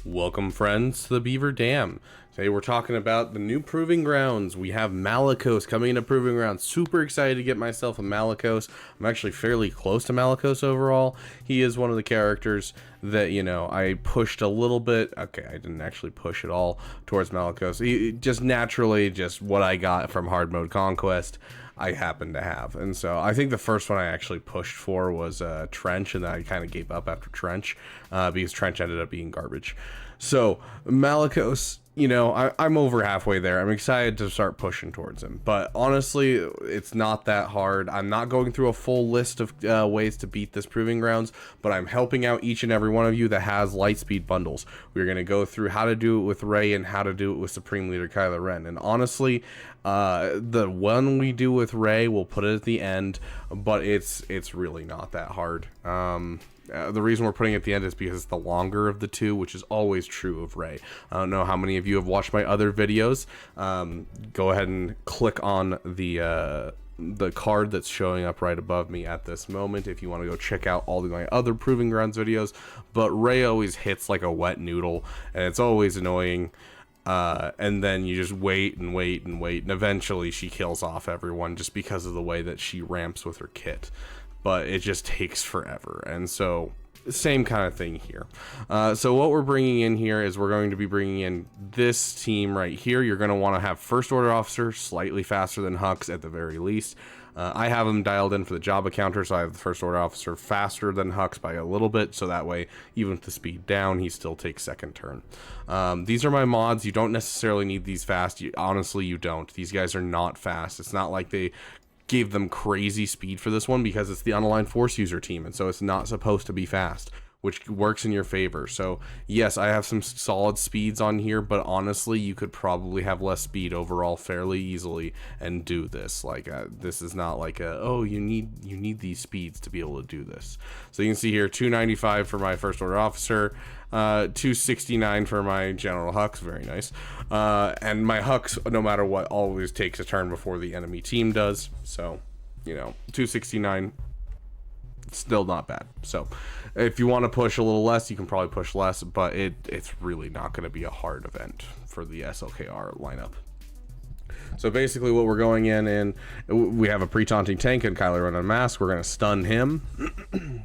Welcome friends to the Beaver Dam. Today we're talking about the new Proving Grounds. We have Malicos coming into Proving Grounds. Super excited to get myself a Malicos. I'm actually fairly close to Malicos overall. He is one of the characters that, you know, I pushed a little bit. Okay, I didn't actually push at all towards Malicos. He just naturally, just what I got from hard mode conquest, I happen to have. And so I think the first one I actually pushed for was Trench, and then I kind of gave up after Trench because Trench ended up being garbage. So Malicos, you know, I'm over halfway there. I'm excited to start pushing towards him, but honestly, it's not that hard. I'm not going through a full list of ways to beat this Proving Grounds, but I'm helping out each and every one of you that has Lightspeed bundles. We're going to go through how to do it with Rey and how to do it with Supreme Leader Kylo Ren. And honestly, the one we do with Rey, we'll put it at the end, but it's really not that hard. The reason we're putting it at the end is because it's the longer of the two, which is always true of Rey. I don't know how many of you have watched my other videos. Go ahead and click on the card that's showing up right above me at this moment if you want to go check out all of my other Proving Grounds videos. But Rey always hits like a wet noodle, and it's always annoying. And then you just wait and wait and wait, and eventually she kills off everyone just because of the way that she ramps with her kit. But it just takes forever, and so same kind of thing here. So what we're bringing in here is we're going to be bringing in this team right here. You're going to want to have First Order Officer slightly faster than Hux at the very least. I have him dialed in for the Jabba counter, so I have the First Order Officer faster than Hux by a little bit, so that way, even with the speed down, he still takes second turn. These are my mods. You don't necessarily need these fast. Honestly, you don't. These guys are not fast. It's not like they gave them crazy speed for this one because it's the unaligned force user team, and so it's not supposed to be fast, which works in your favor. So yes, I have some solid speeds on here, but honestly, you could probably have less speed overall fairly easily and do this. Like this is not like oh, you need these speeds to be able to do this. So you can see here 295 for my First Order Officer, 269 for my General Hux, very nice. And my Hux, no matter what, always takes a turn before the enemy team does. So, you know, 269, still not bad. So if you want to push a little less, you can probably push less, but it's really not going to be a hard event for the SLKR lineup. So basically what we're going in, and we have a pre-taunting tank and Kylo Ren unmasked. We're going to stun him.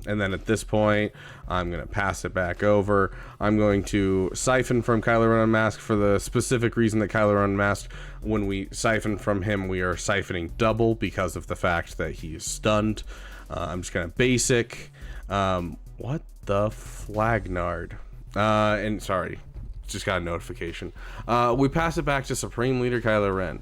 And then at this point, I'm going to pass it back over. I'm going to siphon from Kylo Ren unmasked for the specific reason that Kylo Ren unmasked. When we siphon from him, we are siphoning double because of the fact that he is stunned. I'm just going to basic. What the flagnard? And sorry. Just got a notification. We pass it back to Supreme Leader Kylo Ren.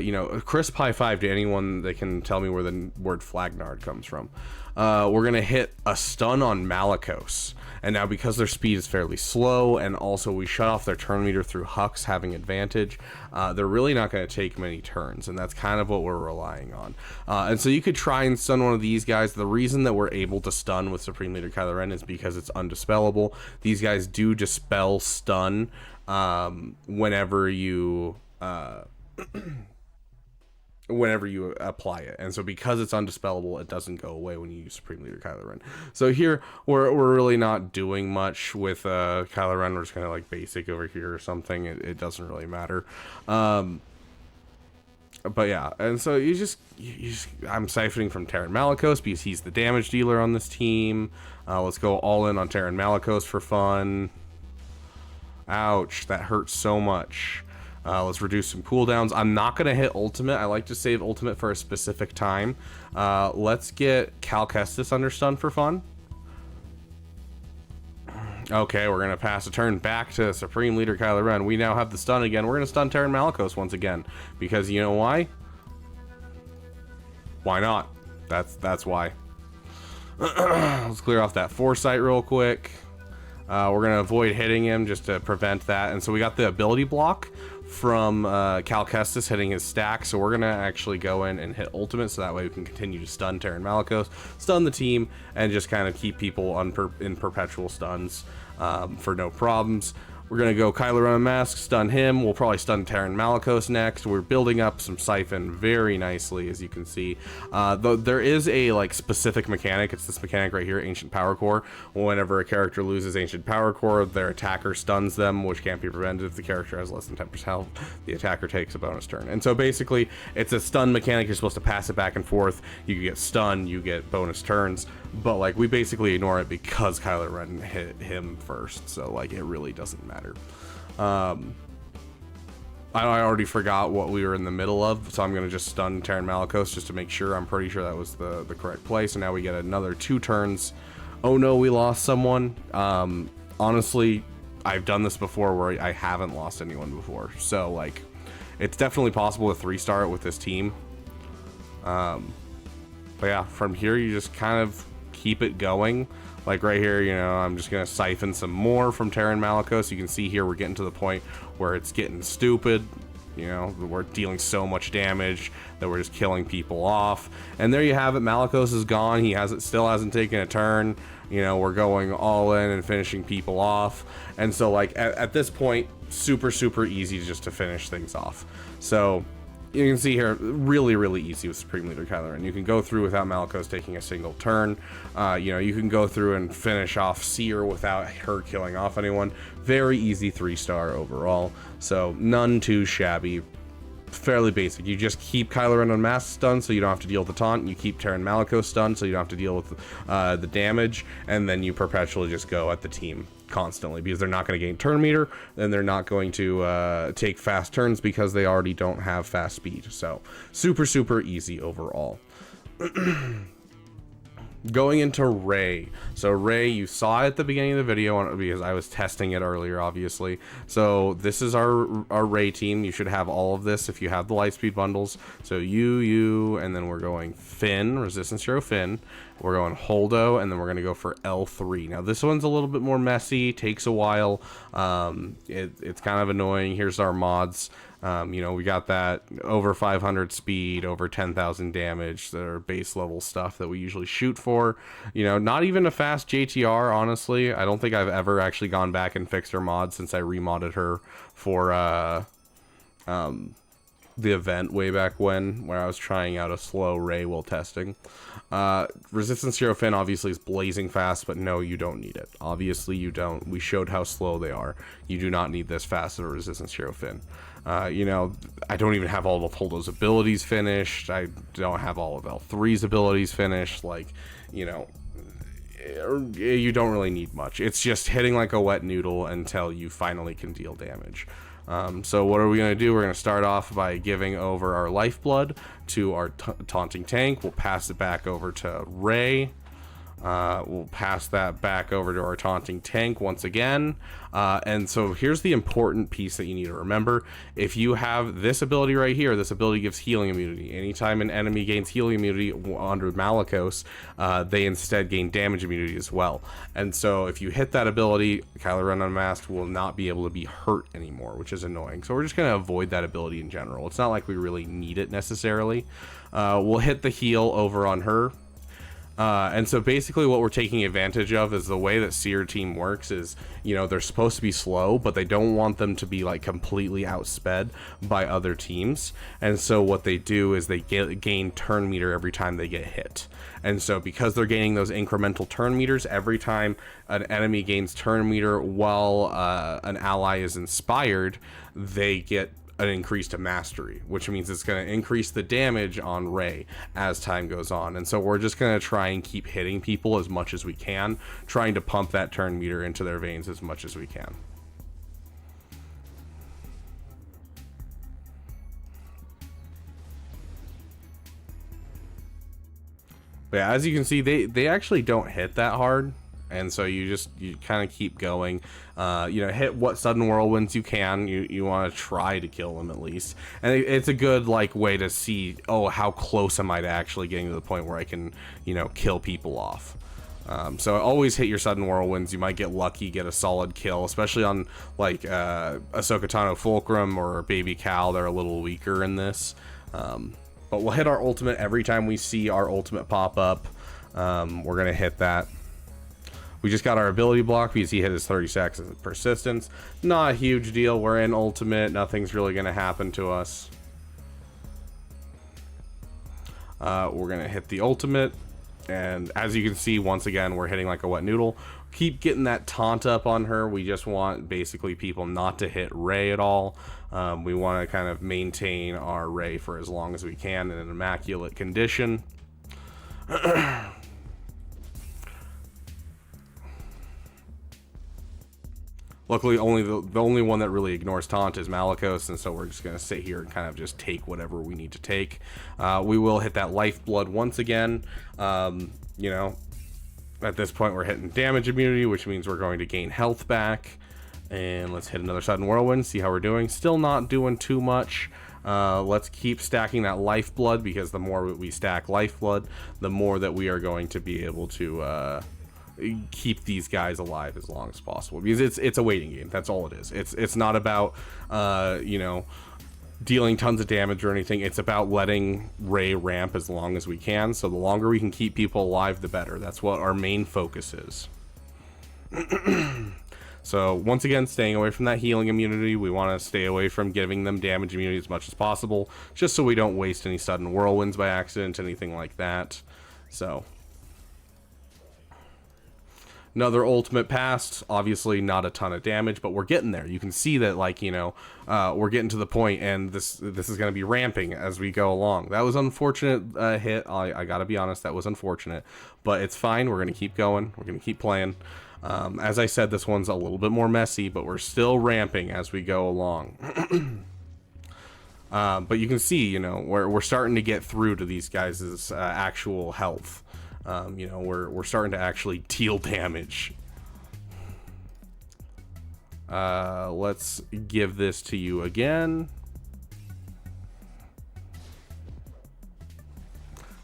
You know, crisp high five to anyone that can tell me where the word flagnard comes from. We're gonna hit a stun on Malicos, and now because their speed is fairly slow, and also we shut off their turn meter through Hux having advantage, they're really not going to take many turns, and that's kind of what we're relying on. And so you could try and stun one of these guys. The reason that we're able to stun with Supreme Leader Kylo Ren is because it's undispellable. These guys do dispel stun whenever you apply it, and so because it's undispellable, it doesn't go away when you use Supreme Leader Kylo Ren. So here we're really not doing much with Kylo Ren. We're just kind of like basic over here or something. It doesn't really matter. But yeah, and so you just I'm siphoning from Terran Malicos because he's the damage dealer on this team. Let's go all in on Terran Malicos for fun. Ouch, that hurts so much. Let's reduce some cooldowns. I'm not going to hit ultimate. I like to save ultimate for a specific time. Let's get Cal Kestis under stun for fun. Okay, we're going to pass a turn back to Supreme Leader Kylo Ren. We now have the stun again. We're going to stun Terran Malicos once again. Because you know why? Why not? That's why. Let's clear off that foresight real quick. We're going to avoid hitting him just to prevent that. And so we got the ability block from Cal Kestis hitting his stack. So we're going to actually go in and hit ultimate, so that way we can continue to stun Terran Malicos, stun the team, and just kind of keep people in perpetual stuns for no problems. We're going to go Kylo Ren Unmasked, stun him. We'll probably stun Terran Malicos next. We're building up some Siphon very nicely, as you can see. Though there is a like specific mechanic. It's this mechanic right here, Ancient Power Core. Whenever a character loses Ancient Power Core, their attacker stuns them, which can't be prevented if the character has less than 10% health. The attacker takes a bonus turn. And so basically, it's a stun mechanic. You're supposed to pass it back and forth. You get stunned, you get bonus turns. But like we basically ignore it because Kylo Ren hit him first. So like it really doesn't matter. I already forgot what we were in the middle of, so I'm going to just stun Terran Malicos just to make sure. I'm pretty sure that was the correct play. So now we get another 2 turns. Oh no, we lost someone. Honestly, I've done this before where I haven't lost anyone before. So like, it's definitely possible to 3-star it with this team. But yeah, from here you just kind of keep it going. Like right here, you know, I'm just going to siphon some more from Terran Malicos. You can see here we're getting to the point where it's getting stupid. You know, we're dealing so much damage that we're just killing people off. And there you have it. Malicos is gone. He still hasn't taken a turn. You know, we're going all in and finishing people off. And so like at this point, super easy just to finish things off. So you can see here, really easy with Supreme Leader Kylo Ren. You can go through without Malicos taking a single turn. You know, you can go through and finish off Seer without her killing off anyone. Very easy 3-star overall. So none too shabby. Fairly basic. You just keep Kylo Ren Unmasked stunned so you don't have to deal with the taunt. You keep Terran Malicos stunned so you don't have to deal with the damage. And then you perpetually just go at the team constantly because they're not going to gain turn meter. Then they're not going to take fast turns because they already don't have fast speed. So super easy overall. Going into Rey. So Rey, you saw it at the beginning of the video because I was testing it earlier, obviously. So this is our Rey team. You should have all of this if you have the Lightspeed bundles. So you, and then we're going Finn, Resistance Hero Finn. We're going Holdo, and then we're going to go for L3. Now this one's a little bit more messy, takes a while. It's kind of annoying. Here's our mods. You know, we got that over 500 speed, over 10,000 damage. That are base level stuff that we usually shoot for. You know, not even a fast JTR, honestly. I don't think I've ever actually gone back and fixed her mod since I remodded her for the event way back when, where I was trying out a slow Rey while testing. Resistance Hero Finn obviously is blazing fast, but no, you don't need it. Obviously you don't. We showed how slow they are. You do not need this fast of a Resistance Hero Finn. You know, I don't even have all of Holdo's abilities finished. I don't have all of L3's abilities finished. Like, you know, you don't really need much. It's just hitting like a wet noodle until you finally can deal damage. So what are we going to do? We're going to start off by giving over our lifeblood to our taunting tank. We'll pass it back over to Rey. We'll pass that back over to our taunting tank once again. And so here's the important piece that you need to remember. If you have this ability right here, this ability gives healing immunity. Anytime an enemy gains healing immunity under Malicos, they instead gain damage immunity as well. And so if you hit that ability, Kylo Ren Unmasked will not be able to be hurt anymore, which is annoying. So we're just going to avoid that ability in general. It's not like we really need it necessarily. We'll hit the heal over on her. And so basically what we're taking advantage of is the way that Seer team works is, you know, they're supposed to be slow, but they don't want them to be like completely outsped by other teams. And so what they do is they gain turn meter every time they get hit. And so because they're gaining those incremental turn meters every time an enemy gains turn meter while an ally is inspired, they get an increase to mastery, which means it's going to increase the damage on Rey as time goes on. And so we're just going to try and keep hitting people as much as we can, trying to pump that turn meter into their veins as much as we can. But yeah, as you can see, they actually don't hit that hard. And so you kind of keep going, you know, hit what sudden whirlwinds you can. You want to try to kill them at least. And it's a good like way to see, oh, how close am I to actually getting to the point where I can, you know, kill people off. So always hit your sudden whirlwinds. You might get lucky, get a solid kill, especially on like Ahsoka Tano Fulcrum or Baby Cal. They're a little weaker in this. But we'll hit our ultimate every time we see our ultimate pop up. We're going to hit that. We just got our ability block because he hit his 30 seconds of persistence. Not a huge deal. We're in ultimate. Nothing's really going to happen to us. We're going to hit the ultimate. And as you can see, once again, we're hitting like a wet noodle. Keep getting that taunt up on her. We just want basically people not to hit Rey at all. We want to kind of maintain our Rey for as long as we can in an immaculate condition. Luckily, the only one that really ignores taunt is Malicos, and so we're just going to sit here and kind of just take whatever we need to take. We will hit that lifeblood once again. You know, at this point we're hitting damage immunity, which means we're going to gain health back. And let's hit another sudden whirlwind, see how we're doing. Still not doing too much. Let's keep stacking that lifeblood, because the more we stack lifeblood, the more that we are going to be able to keep these guys alive as long as possible, because it's a waiting game. That's all it is. It's not about you know, dealing tons of damage or anything. It's about letting Rey ramp as long as we can. So the longer we can keep people alive, the better. That's what our main focus is. So once again, staying away from that healing immunity. We want to stay away from giving them damage immunity as much as possible, just so we don't waste any sudden whirlwinds by accident, anything like that. So another ultimate passed. Obviously not a ton of damage, but we're getting there. You can see that, like, you know, we're getting to the point, and this is going to be ramping as we go along. That was unfortunate hit. I gotta be honest, that was unfortunate, but it's fine. We're going to keep going. We're going to keep playing. As I said, this one's a little bit more messy, but we're still ramping as we go along. But you can see, you know, we're starting to get through to these guys' actual health. You know, we're starting to actually deal damage. Let's give this to you again.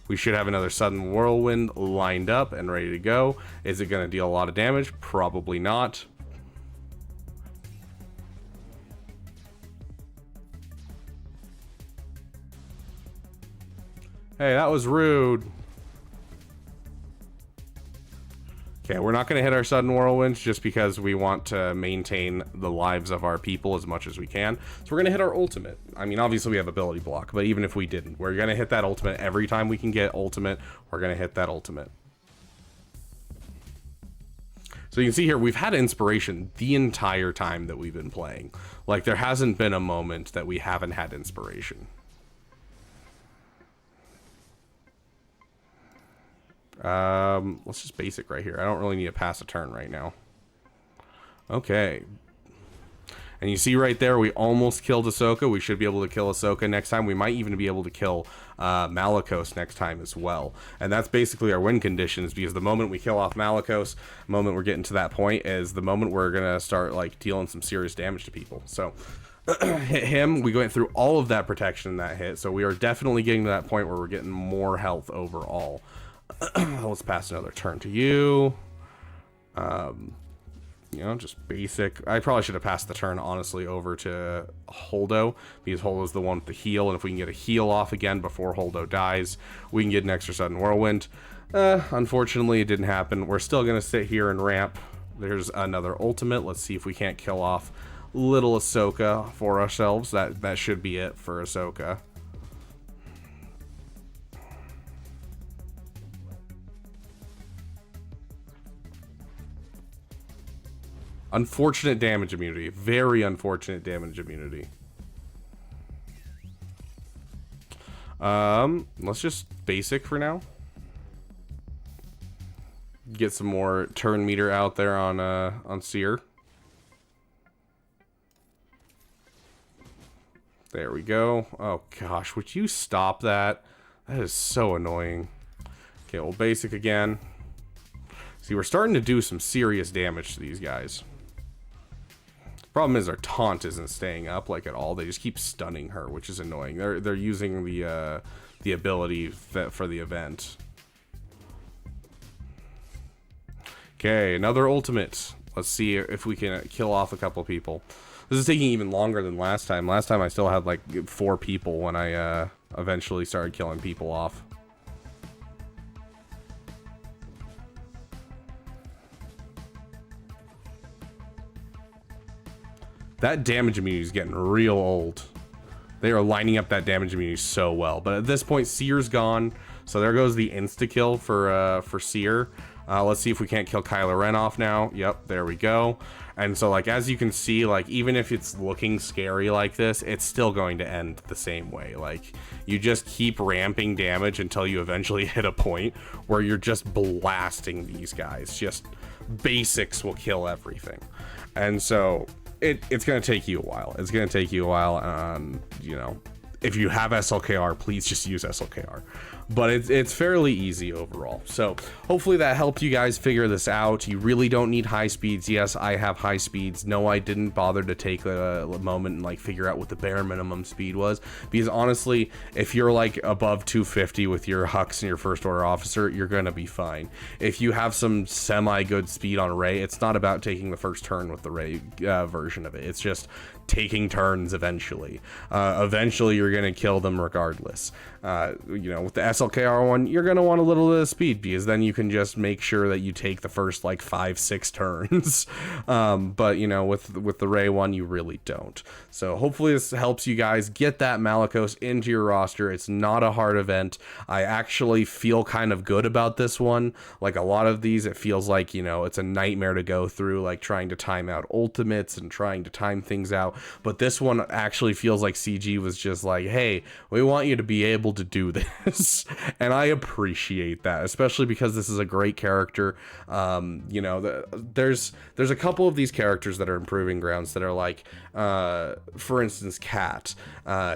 We should have another sudden whirlwind lined up and ready to go. Is it going to deal a lot of damage? Probably not. Hey, that was rude. Okay, we're not going to hit our sudden whirlwinds just because we want to maintain the lives of our people as much as we can. So we're going to hit our ultimate. I mean, obviously we have ability block, but even if we didn't, we're going to hit that ultimate every time we can get ultimate. We're going to hit that ultimate. So you can see here, we've had inspiration the entire time that we've been playing. Like, there hasn't been a moment that we haven't had inspiration. Let's just basic right here. I don't really need to pass a turn right now. Okay. And you see right there, we almost killed Ahsoka. We should be able to kill Ahsoka next time. We might even be able to kill Malicos next time as well. And that's basically our win conditions, because the moment we kill off Malicos, the moment we're getting to that point, is the moment we're going to start, like, dealing some serious damage to people. So hit him. We went through all of that protection in that hit. So we are definitely getting to that point where we're getting more health overall. Let's pass another turn to you. You know, just basic. I probably should have passed the turn, honestly, over to Holdo, because Holdo's the one with the heal, and if we can get a heal off again before Holdo dies, we can get an extra sudden whirlwind. Unfortunately, it didn't happen. We're still going to sit here and ramp. There's another ultimate. Let's see if we can't kill off little Ahsoka for ourselves. That should be it for Ahsoka. Unfortunate damage immunity. Very unfortunate damage immunity. Let's just basic for now. Get some more turn meter out there on Seer. There we go. Oh gosh, would you stop that? That is so annoying. Okay, well, basic again. See, we're starting to do some serious damage to these guys. Problem is, our taunt isn't staying up like at all. They just keep stunning her, which is annoying. They're using the ability for the event. Okay, another ultimate. Let's see if we can kill off a couple people. This is taking even longer than last time. Last time I still had like 4 people when I eventually started killing people off. That damage immunity is getting real old. They are lining up that damage immunity so well. But at this point, Seer's gone. So there goes the insta-kill for Seer. Let's see if we can't kill Kylo Ren off now. Yep, there we go. And so, like, as you can see, like, even if it's looking scary like this, it's still going to end the same way. Like, you just keep ramping damage until you eventually hit a point where you're just blasting these guys. Just basics will kill everything. And so it's going to take you a while. It's going to take you a while. You know, if you have SLKR, please just use SLKR. But it's fairly easy overall. So hopefully that helped you guys figure this out. You really don't need high speeds. Yes, I have high speeds. No, I didn't bother to take a moment and like figure out what the bare minimum speed was, because honestly, if you're like above 250 with your Hux and your first order officer, you're gonna be fine. If you have some semi good speed on Rey, it's not about taking the first turn with the Rey version of it. It's just taking turns eventually. Eventually you're gonna kill them regardless. You know, with the SLKR one, you're gonna want a little bit of speed, because then you can just make sure that you take the first like 5-6 turns. But you know, with the Rey one, you really don't. So hopefully this helps you guys get that Malicos into your roster. It's not a hard event. I actually feel kind of good about this one. Like a lot of these, it feels like, you know, it's a nightmare to go through, like trying to time out ultimates and trying to time things out. But this one actually feels like CG was just like, hey, we want you to be able to do this. And I appreciate that, especially because this is a great character. You know, there's a couple of these characters that are improving grounds that are like, for instance, Cat.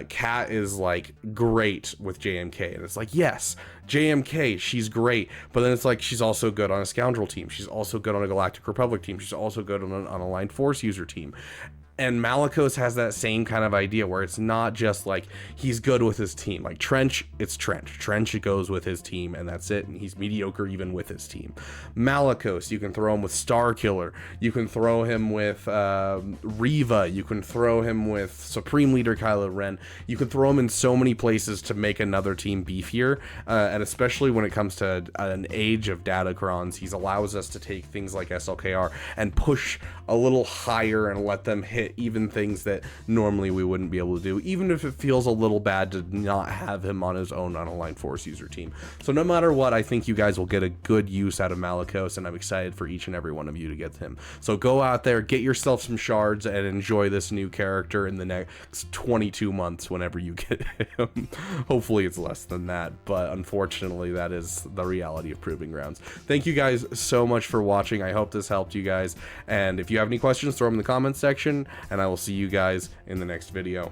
Cat is like great with JMK, and it's like, yes, JMK, she's great, but then it's like she's also good on a Scoundrel team, she's also good on a Galactic Republic team, she's also good on an unaligned Force user team. And Malicos has that same kind of idea where it's not just like he's good with his team. Like Trench, it's Trench. Trench, it goes with his team, and that's it. And he's mediocre even with his team. Malicos, you can throw him with Starkiller. You can throw him with Reva. You can throw him with Supreme Leader Kylo Ren. You can throw him in so many places to make another team beefier. And especially when it comes to an age of Datacrons, he allows us to take things like SLKR and push a little higher and let them hit even things that normally we wouldn't be able to do, even if it feels a little bad to not have him on his own unaligned Force user team. So no matter what, I think you guys will get a good use out of Malicos, and I'm excited for each and every one of you to get him. So go out there, get yourself some shards, and enjoy this new character in the next 22 months whenever you get him. Hopefully it's less than that, but unfortunately that is the reality of Proving Grounds. Thank you guys so much for watching. I hope this helped you guys, and if you have any questions, throw them in the comments section, and I will see you guys in the next video.